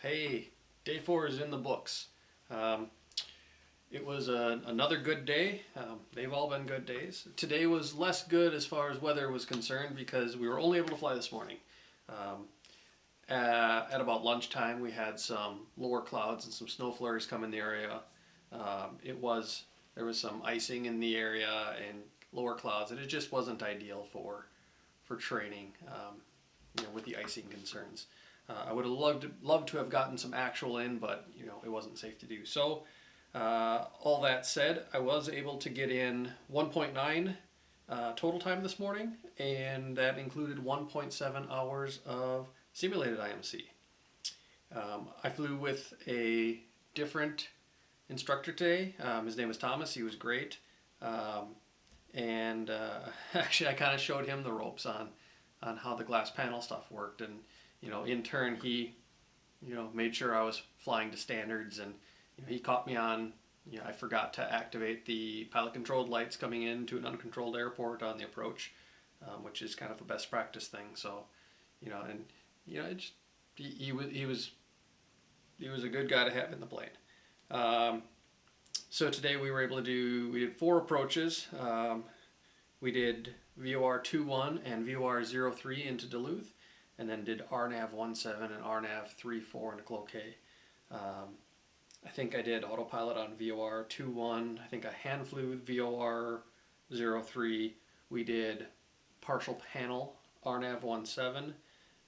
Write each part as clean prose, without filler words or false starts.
Hey, day 4 is in the books. Um, it was another good day. They've all been good days. Today was less good as far as weather was concerned because we were only able to fly this morning. Um, at about lunchtime, we had some lower clouds and some snow flurries come in the area. There was some icing in the area and lower clouds, and it just wasn't ideal for training. With the icing concerns. I would have loved to have gotten some actual in, but it wasn't safe to do. So, all that said, I was able to get in 1.9 total time this morning, and that included 1.7 hours of simulated IMC. I flew with a different instructor today. His name is Thomas. He was great, and actually, I kind of showed him the ropes on how the glass panel stuff worked, and in turn he made sure I was flying to standards, and he caught me on I forgot to activate the pilot controlled lights coming into an uncontrolled airport on the approach, which is kind of a best practice thing. So he was a good guy to have in the plane. So today we did 4 approaches. We did VOR 2.1 and VOR 0.3 into Duluth, and then did RNAV 1.7 and RNAV 3.4 into Cloquet. I think I did autopilot on VOR 2.1. I think I hand flew with VOR 0.3. We did partial panel RNAV 1.7,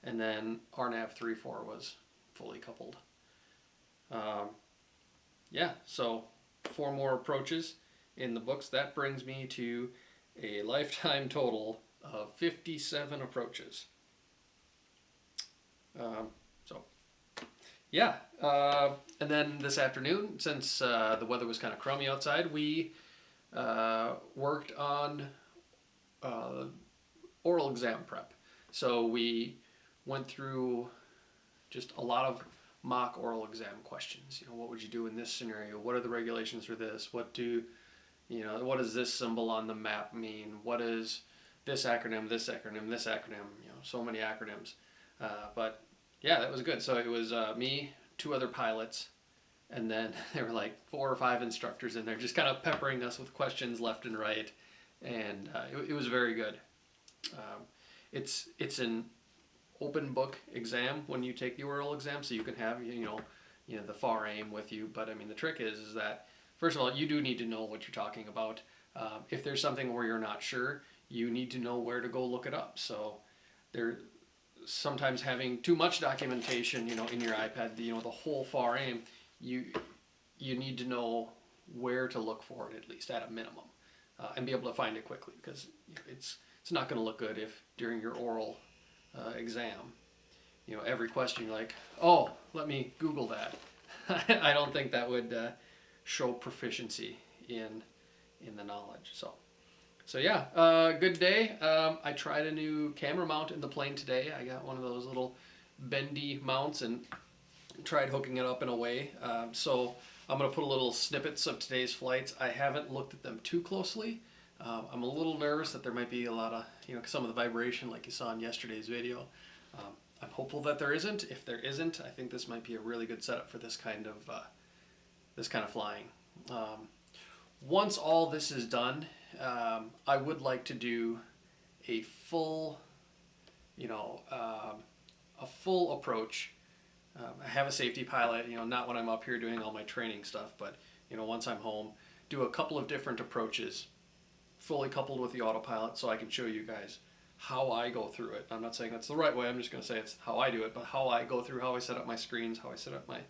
and then RNAV 3.4 was fully coupled. So 4 more approaches in the books. That brings me to a lifetime total of 57 approaches. And then this afternoon, since the weather was kind of crummy outside, we worked on oral exam prep. So we went through just a lot of mock oral exam questions. What would you do in this scenario? What are the regulations for this? What does this symbol on the map mean? What is this acronym, this acronym, this acronym? So many acronyms. But yeah, that was good. So it was me, 2 other pilots, and then there were like 4 or 5 instructors in there just kind of peppering us with questions left and right. And it was very good. It's an open book exam when you take the oral exam, so you can have the FAR aim with you. But I mean, the trick is that, first of all, you do need to know what you're talking about. If there's something where you're not sure, you need to know where to go look it up. So sometimes having too much documentation, in your iPad, the whole FAR aim, you need to know where to look for it, at least at a minimum, and be able to find it quickly, because it's not going to look good if during your oral exam, every question you're like, oh, let me Google that. I don't think that would show proficiency in the knowledge. So yeah, good day. I tried a new camera mount in the plane today. I got one of those little bendy mounts and tried hooking it up in a way. So I'm going to put a little snippets of today's flights. I haven't looked at them too closely. I'm a little nervous that there might be a lot of, some of the vibration like you saw in yesterday's video. I'm hopeful that there isn't. If there isn't, I think this might be a really good setup for this kind of flying. Once all this is done, I would like to do a full, approach. I have a safety pilot, not when I'm up here doing all my training stuff, but once I'm home, do a couple of different approaches, fully coupled with the autopilot, so I can show you guys how I go through it. I'm not saying that's the right way, I'm just going to say it's how I do it, but how I go through, how I set up my screens, how I set up my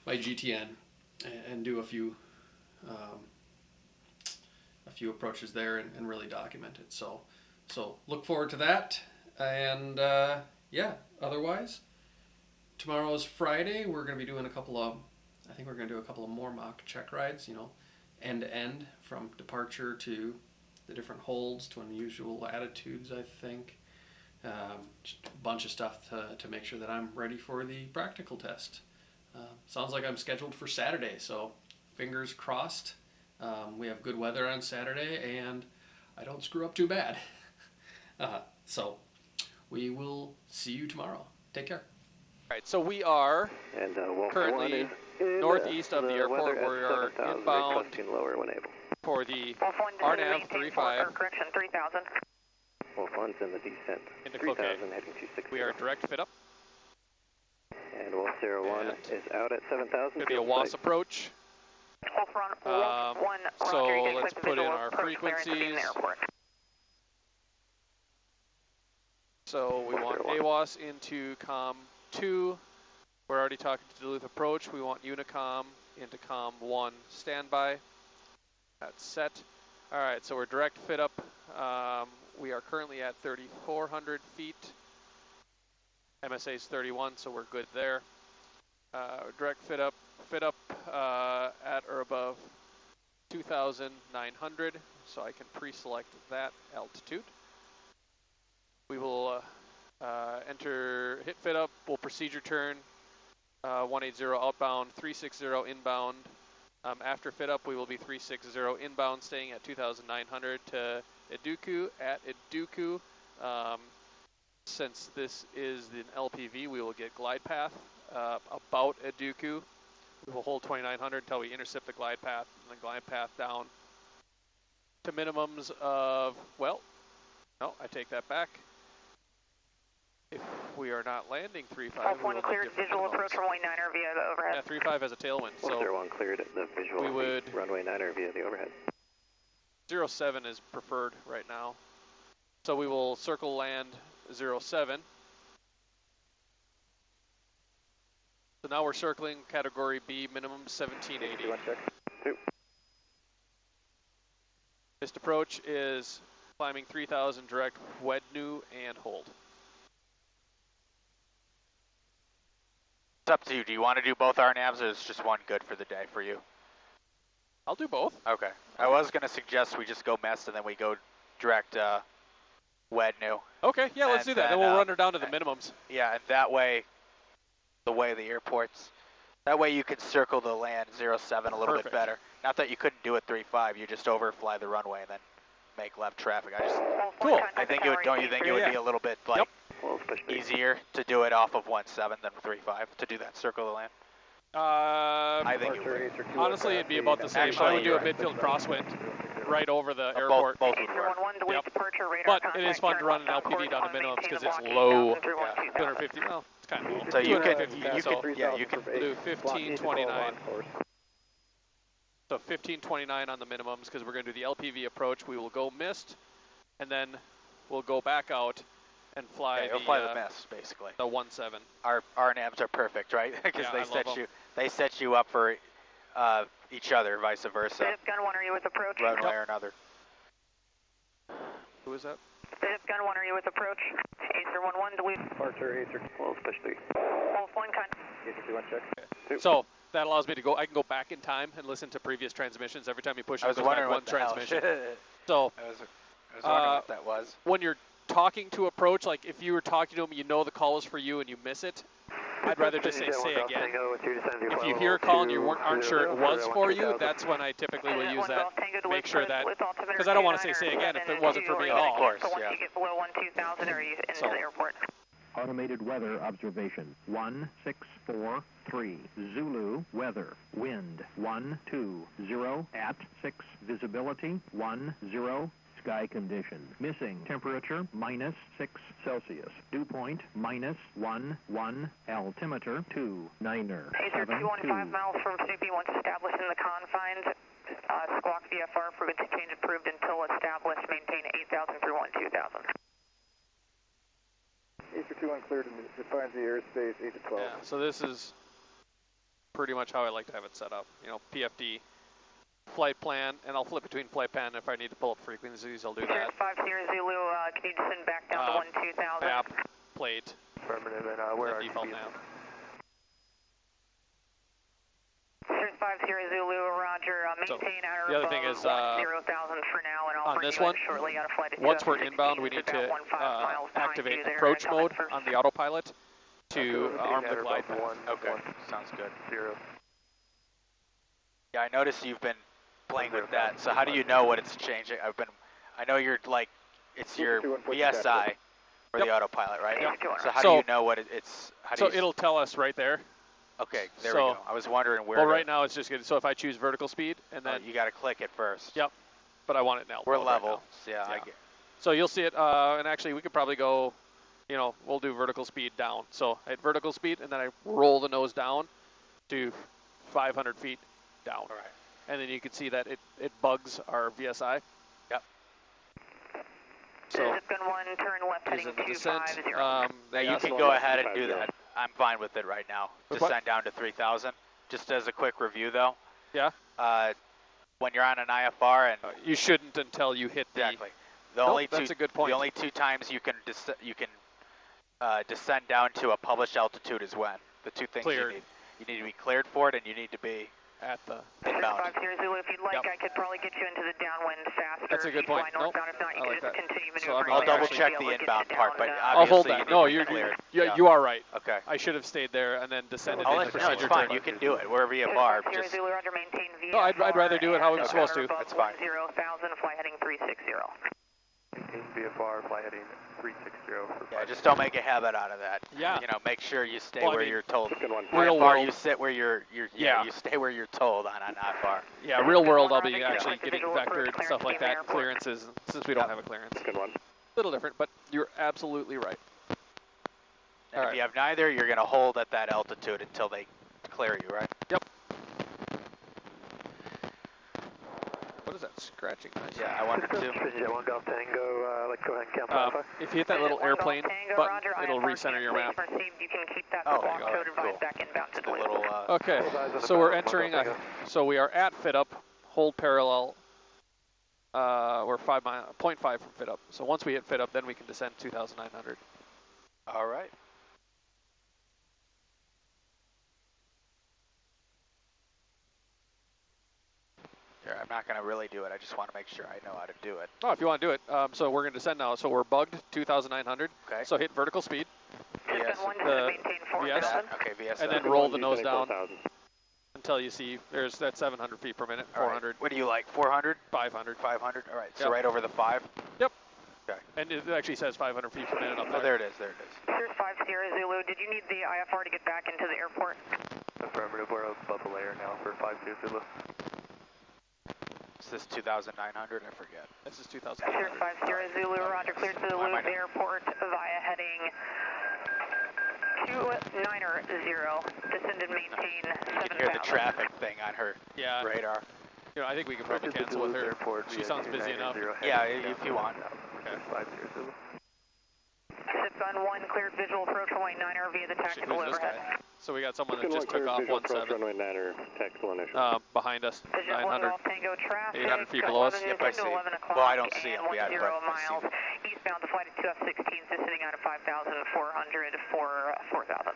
GTN, and do a few approaches there and really document it. So look forward to that. And otherwise, tomorrow's Friday. We're going to be doing a couple of more mock check rides, end to end, from departure to the different holds to unusual attitudes, I think. Just a bunch of stuff to make sure that I'm ready for the practical test. Sounds like I'm scheduled for Saturday, so fingers crossed. We have good weather on Saturday, and I don't screw up too bad. So we will see you tomorrow. Take care. Right, so we are And currently northeast of the airport. We are inbound lower when able. for the RNAV 35 correction, 3000. Wolf 1's in the descent. into 3000 Cloquet. heading 260. We are direct fit up. And Wolf 01 is out at 7000. Going to be a WAS approach. So let's put in our frequencies. So we want AWAS into COM 2. We're already talking to Duluth approach. We want Unicom into COM 1 standby. That's set. All right, so we're direct fit up. We are currently at 3,400 feet. MSA is 31, so we're good there. Direct fit up at or above 2,900, so I can pre-select that altitude. We will enter hit fit up. We'll procedure turn 180 outbound, 360 inbound. After fit up, we will be 360 inbound, staying at 2,900 to Eduku. At Eduku, since this is an LPV, we will get glide path about Eduku. We will hold 2,900 until we intercept the glide path, and then glide path down to minimums of, well, no, I take that back. If we are not landing 3-5, we will cleared visual approach runway 9er via the overhead. Yeah, 3-5 has a tailwind, so 01 cleared the visual we would runway 9er via the overhead. 07 is preferred right now. So we will circle land 07. So now we're circling category B, minimum 1780. This approach is climbing 3,000 direct, Wednu, and hold. It's up to you. Do you want to do both RNAVs, or is just one good for the day for you? I'll do both. Okay. I was going to suggest we just go mest and then we go direct Wednu. Okay, yeah, let's do that. Then we'll run her down to the minimums. Yeah, and that way, the way the airport's, that way you can circle the land 07 a little bit better. Not that you couldn't do it 3-5, you just overfly the runway and then make left traffic. Cool. I think it would, don't you think it would be a little bit like easier to do it off of 17 than 3-5 to do that circle of the land? I think it would. Honestly, it'd be about the same. I would do a midfield crosswind right over the airport. Both would work. Yep. But it is fun to run an LPV down to minimums because it's low. Yeah. 250. Well, it's kind of low. So you can, we'll do 1529. So 1529 on the minimums because we're going to do the LPV approach. We will go mist, and then we'll go back out and fly you'll fly the mist, basically. The 17. Our RNAVs are perfect, right? Because yeah, they set you up for each other, vice versa. Gun 1, are you with approach? One way or another. Who is that? Gun 1, are you with approach? Acer 11, delete. Departure, Acer. Wolf, push 3. Wolf 1, contact. Acer 2, 1, check. Okay. So that allows me to go, I can go back in time and listen to previous transmissions. Every time you push it, it goes back one transmission. So I was wondering what that was. When you're talking to approach, like if you were talking to him, you know the call is for you and you miss it, I'd rather just say again. If you hear a call and you aren't sure it was for you, that's when I typically will use that. Make sure that, because I don't want to say again if it wasn't for me at all. Of course, yeah. Once you get below 12,000, are you into the airport? Automated weather observation 1643 Zulu weather wind 120 at 6 visibility 10 sky condition missing temperature -6 Celsius dew point -11 altimeter 29er Acer 215 miles from Snoopy once established in the confines. Squawk VFR frequency change approved until established. Maintain 8,000 through 12,000. Acer 21 cleared and defines the airspace 8 to 12. Yeah, so this is pretty much how I like to have it set up. You know, PFD, flight plan, and I'll flip between flight plan if I need to pull up frequencies, I'll do that. 5 Sierra Zulu, can you send back down to 12,000? Map, plate, Affirmative, and where are you? default nav. 5 Sierra Zulu, roger. Maintain outer the other thing is, 0,000 for now, and I'll on bring this you one, in shortly out of flight once we're inbound, we need to activate approach mode on the autopilot to arm the glide path. Okay, sounds good. 0. Yeah, I noticed you've been playing with that. So how do you know what it's changing? I know you're like, it's your VSI, For the autopilot, right? Yep. So how do you know what it's? How do So you it'll tell us right there. Okay, there we go. I was wondering where. Well, right now it's just good. So if I choose vertical speed and then you got to click it first. Yep. But I want it now. We're right level. now. Yeah, I get. So you'll see it, and actually we could probably go, we'll do vertical speed down. So I hit vertical speed, and then I roll the nose down to 500 feet down. All right. And then you can see that it bugs our VSI. Yep. So Zipgun 1, turn left heading in the descent. 250. You can go ahead and do that. I'm fine with it right now. Descend down to 3,000. Just as a quick review, though. Yeah. When you're on an IFR and you shouldn't until you hit exactly. That's a good point. The only two times you can descend down to a published altitude is when the two things Cleared. you need to be cleared for it, and you need to be at the inbound. 50 Zulu, if you'd like, I could probably get you into the downwind faster. That's a good point. If not, you I can like just continue So maneuvering. I'll double check the inbound part, but I'll hold obviously that. No, you are right. Okay. I should have stayed there and then descended No, into it's procedure fine. turn. You can do it wherever you are. Just Zulu, Roger, maintain VFR. No, I'd rather do it how I'm supposed to. That's fine. 10,000, fly heading 360. Maintain VFR, fly heading 360. Yeah, just don't make a habit out of that. Yeah. Make sure you stay Well, I where mean, you're told. Real IFR, world. you sit where you stay where you're told on an IFR. Yeah, real world I'll be actually getting vectored and stuff like that, clearances, since we don't have a clearance. Good one. A little different, but you're absolutely right. And if you have neither, you're going to hold at that altitude until they clear you, right? Yep. What is that scratching noise? Yeah, I wondered too. One Golf Tango, let's go ahead and count if you hit that little airplane button, it'll recenter your map. You can keep that Oh, squawk code cool. advised back inbound to the wind. Little, Okay, so we're entering, so we are at fit up, hold parallel, we're 0.5 from fit up. So once we hit fit up, then we can descend 2,900. all right. Here, I'm not going to really do it. I just want to make sure I know how to do it. Oh, if you want to do it. So we're going to descend now. So we're bugged 2,900. Okay. So hit vertical speed. VS. Maintain 4,000. Okay, VS. And then roll the nose down until you see there's that 700 feet per minute, 400. Right. What do you like, 400? 500. 500? All right, so right over the 5? Yep. Okay. And it actually says 500 feet per minute up there. Oh, there it is, there it is. Here's 5 Sierra Zulu. Did you need the IFR to get back into the airport? Affirmative, we're above the layer now for 5 Zulu. Is this 2,900? I forget. This is 2,900. Here's 5 Sierra Zulu. Roger, cleared to the loop airport via heading 290. Descend and maintain 7,000. You can hear the traffic thing on her radar. I think we could probably cancel with her. She sounds busy enough. Yeah, if you want. Okay. 5 Zulu. Zipgun 1, cleared visual approach runway 9er via the tactical overhead. So we got someone that just took off 17 runway 9er, tactical initial. behind us, Vision 900, Tango traffic, 800 feet below us. Yep, I see. 11 o'clock, Well, I don't see him and yet, 10 but I miles. see him. Eastbound, the flight at 2F-16, descending out of 5,400 for 4,000.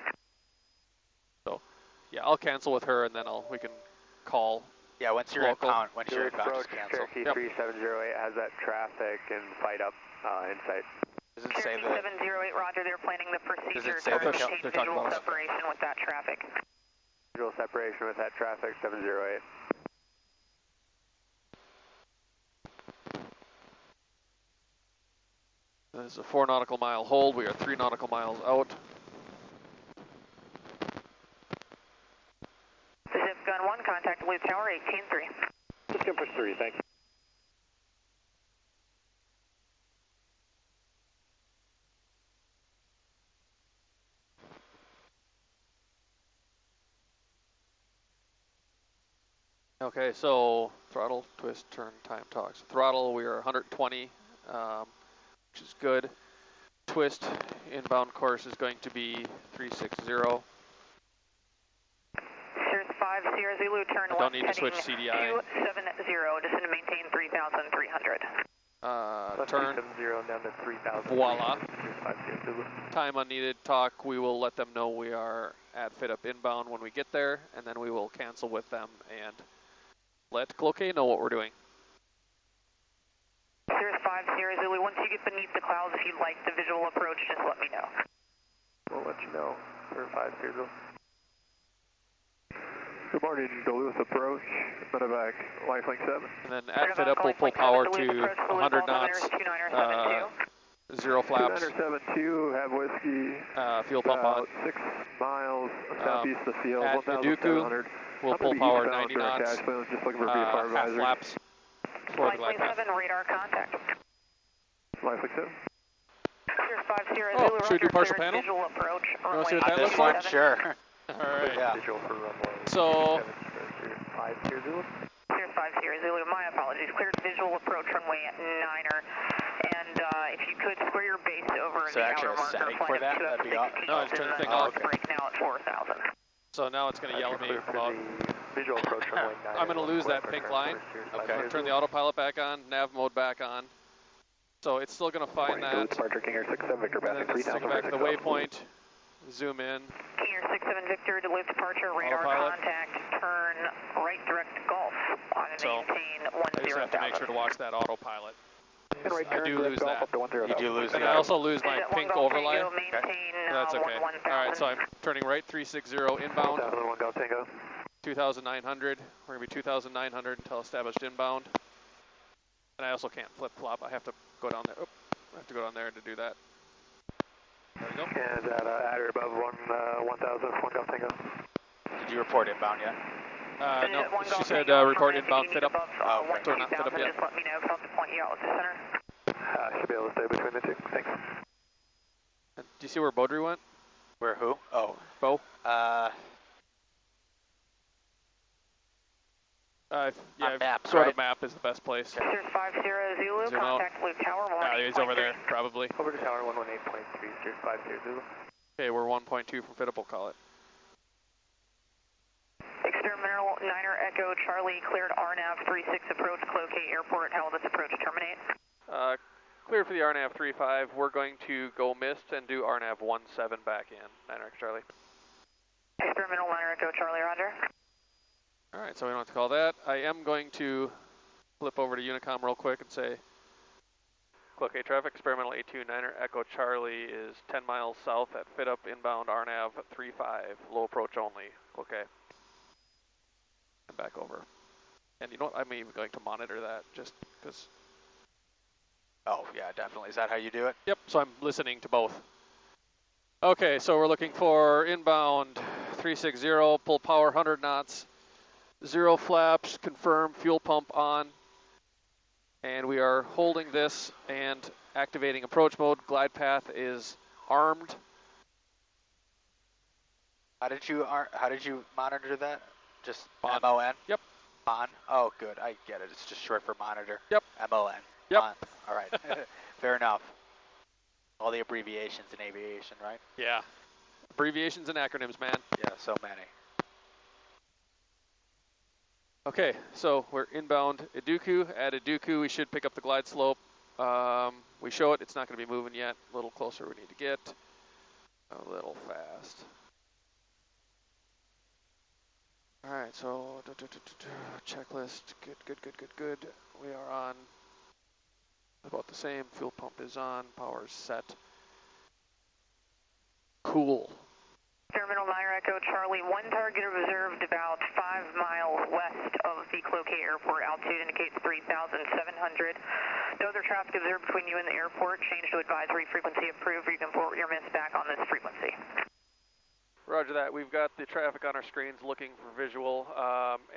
So, yeah, I'll cancel with her, and then we can call. Yeah, once you're local. inbound, just cancel. Cherokee 3708 has that traffic and fight up in sight. Does it say Cherokee the... 708, roger, they're planning the procedure say to the- maintain they're talking visual about us. separation with that traffic. Visual separation with that traffic, 708. This is a 4 nautical mile hold. We are 3 nautical miles out. Zipgun 1, contact Blue Tower 18-3. Let's go push 3, thank you. Okay, so throttle, twist, turn, time, talks. Throttle, we are 120, which is good. Twist, inbound course is going to be 360. Here's 5 Sierra Zulu, turn left. Don't need to switch CDI. 270, descend to maintain 3,300. Turn. 270 down to 3,000. Voila. Here's 5 Sierra Zulu. Time unneeded talk. We will let them know we are at fit up inbound when we get there, and then we will cancel with them and let Cloquet know what we're doing. Here's 5 Sierra Zulu. Once you get beneath the clouds, if you'd like the visual approach, just let me know. We'll let you know for 5 Sierra Zulu. Good morning, Duluth approach, medevac, lifelink 7. And then at fit up, we'll pull power to 100 knots, 0 flaps. 2972, have whiskey. Fuel pump on. 6 miles southeast of the field, At 1,700. we'll pull power 90 knots, Just looking for VFR half advisor. flaps for the glide path. 7 radar contact. Likely 7. Here's 50 Oh, Zulu, should we do Roger, partial cleared panel? visual approach. You want to see Runway what that This looks one, like? sure. Alright. Yeah. Visual for runway. So, 50 Zulu. Here's 50 Zulu, my apologies. Cleared visual approach runway at 9er. And if you could square your base over So the actually outer a marker setting flight for of that? That'd be awesome. No, just turn the thing north off. break now at 4,000. so now it's going to yell at me Clear for about, the visual approach runway 9. I'm going to lose that pink line. Okay. I'm going to turn the autopilot back on, nav mode back on. So it's still going to find that. Departure King Air 67 Victor, And then passing just take 3,000. it back to the waypoint, zoom in. King Air 67 Victor, Duluth departure, radar Autopilot. contact, turn right direct Golf on So, maintain I just have to make 10,000. sure to watch that autopilot. And right I turn, do direct lose Golf that. up to 10,000. You do lose And the I auto. also lose my Visit 1 pink Golf overlay. Tango, maintain But that's okay. 11,000. Alright, so I'm turning right 360 inbound, 1,001 Golf Tango. 2,900. We're going to be 2,900 until established inbound. And I also can't flip-flop. I have to go down there. Oop, I have to go down there to do that. There we go. And at above 1,000, 1 Golf Tango. Did you report inbound yet? No, One she Golf said Tango, report if you inbound need fit up. above, Oh, okay. So we're not fit up 1,000, yet. just let me know, because I'll have to point you out with the center. Should be able to stay between the two. Thanks. Do you see where Baudry went? Where who? Oh. Bo? Yeah, maps, sort right? of map is the best place. Okay. Here's 50 Zulu, Zoom out. contact Blue Tower, He's over there, probably. Over to tower 118.3, Sears 50 Zulu. Okay, we're 1.2 from fit up, we'll call it. Experimental 9er Echo Charlie, cleared RNAV 36 approach, Cloquet Airport, how will this approach terminate? Clear for the RNAV 35. We're going to go mist and do RNAV 17 back in. 9er Charlie. Experimental 9er Echo Charlie, roger. Alright, so we don't have to call that. I am going to flip over to Unicom real quick and say, Cloquet traffic, experimental A2 9er Echo Charlie is 10 miles south at fit up inbound RNAV 35, low approach only. Okay. And back over. And you know what, I'm even going to monitor that just because. Oh, yeah, definitely. Is that how you do it? Yep, so I'm listening to both. Okay, so we're looking for inbound 360, pull power 100 knots, 0 flaps, confirm, fuel pump on. And we are holding this and activating approach mode. Glide path is armed. How did you monitor that? Just Mon. MON? Yep. Mon? Oh, good. I get it. It's just short for monitor. Yep. MON. Yep. Mon. All right. Fair enough. All the abbreviations in aviation, right? Yeah. Abbreviations and acronyms, man. Yeah, so many. Okay, so we're inbound Iduku. At Iduku, we should pick up the glide slope. We show it. It's not going to be moving yet. A little closer we need to get. A little fast. All right, so checklist. Good. We are on about the same. Fuel pump is on. Power is set. Cool. Terminal 9er Echo Charlie, one target observed about 5 miles west of the Cloquet Airport. Altitude indicates 3,700. No other traffic observed between you and the airport. Change to advisory frequency approved. You can port your miss back on this frequency. Roger that. We've got the traffic on our screens looking for visual,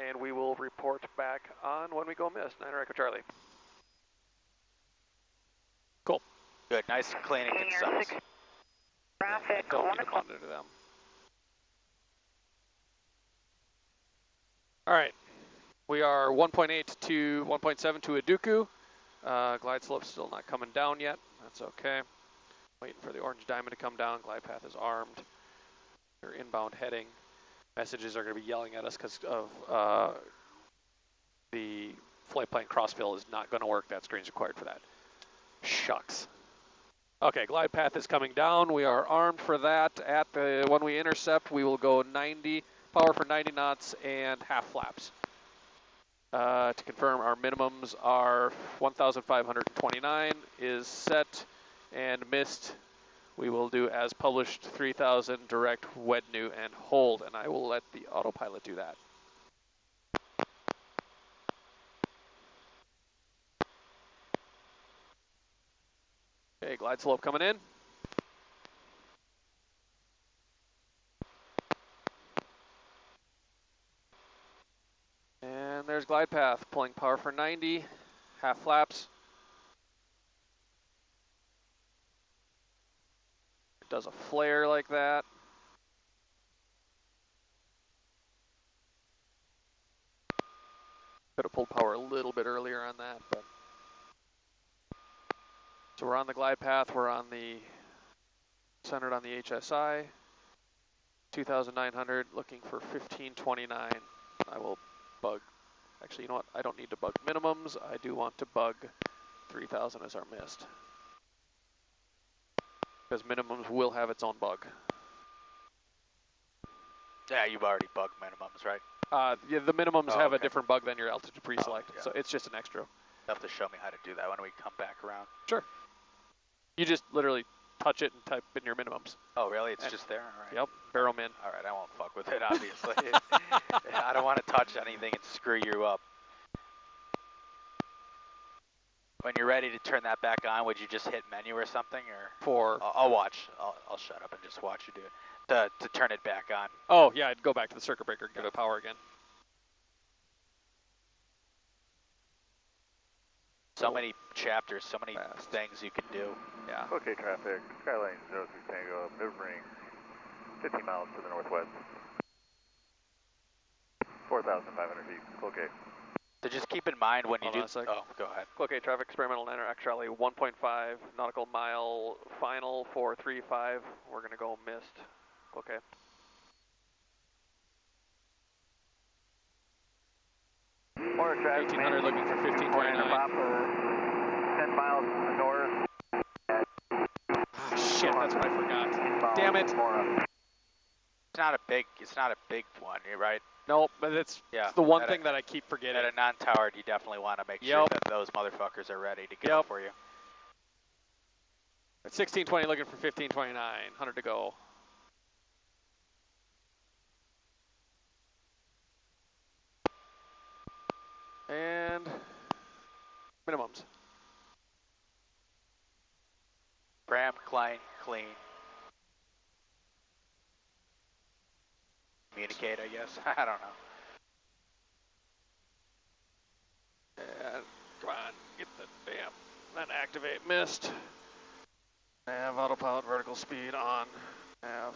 and we will report back on when we go miss. 9er Echo Charlie. Cool. Good. Nice cleaning and subs. Traffic, Don't 1 need to o'clock. monitor them. All right. We are 1.8 to 1.7 to Iduku. Glide slope's still not coming down yet. That's okay. Waiting for the orange diamond to come down. Glide path is armed. They're inbound heading. Messages are going to be yelling at us because of the flight plan crossfill is not going to work. That screen's required for that. Shucks. Okay, glide path is coming down. We are armed for that. When we intercept, we will go 90, power for 90 knots and half flaps. To confirm, our minimums are 1,529 is set and missed. We will do as published 3,000 direct wed new and hold, and I will let the autopilot do that. Okay, glide slope coming in. And there's glide path, pulling power for 90, half flaps. It does a flare like that. Could have pulled power a little bit earlier on that, but. So we're on the glide path, we're on the, centered on the HSI. 2,900, looking for 1529. I will bug, actually, you know what? I don't need to bug minimums. I do want to bug 3,000 as our mist. Because minimums will have its own bug. Yeah, you've already bugged minimums, right? Yeah, the minimums have a okay. different bug than your altitude pre-select, Oh, yeah. so it's just an extra. You'll have to show me how to do that when we come back around. Sure. You just literally touch it and type in your minimums. Oh, really? It's just there? All right. Yep, barrel min. All right, I won't fuck with it, obviously. I don't want to touch anything and screw you up. When you're ready to turn that back on, would you just hit menu or something, or? I'll watch. I'll shut up and just watch you do it to turn it back on. Oh yeah, I'd go back to the circuit breaker, give it power again. So many chapters, so many things you can do. Yeah. Okay, traffic. Skyline 06 Tango, maneuvering 15 miles to the northwest. 4,500 feet. Okay. So just keep in mind when you Hold do. on a sec. Oh, go ahead. Okay, traffic experimental Niner actually 1.5 nautical mile final 435. We're gonna go mist. Okay. More traffic. 1800 looking for 1529. 10 miles to the north. Ah, shit, that's what I forgot. Damn it. It's not a big one, right? Nope, but it's the one thing that I keep forgetting. At a non-towered, you definitely want to make sure that those motherfuckers are ready to go for you. At 1620 looking for 1529. 100 to go. And minimums. Ram, clean. Communicate, I guess. I don't know. And come on, get the damn, then activate mist. Nav autopilot vertical speed on. Nav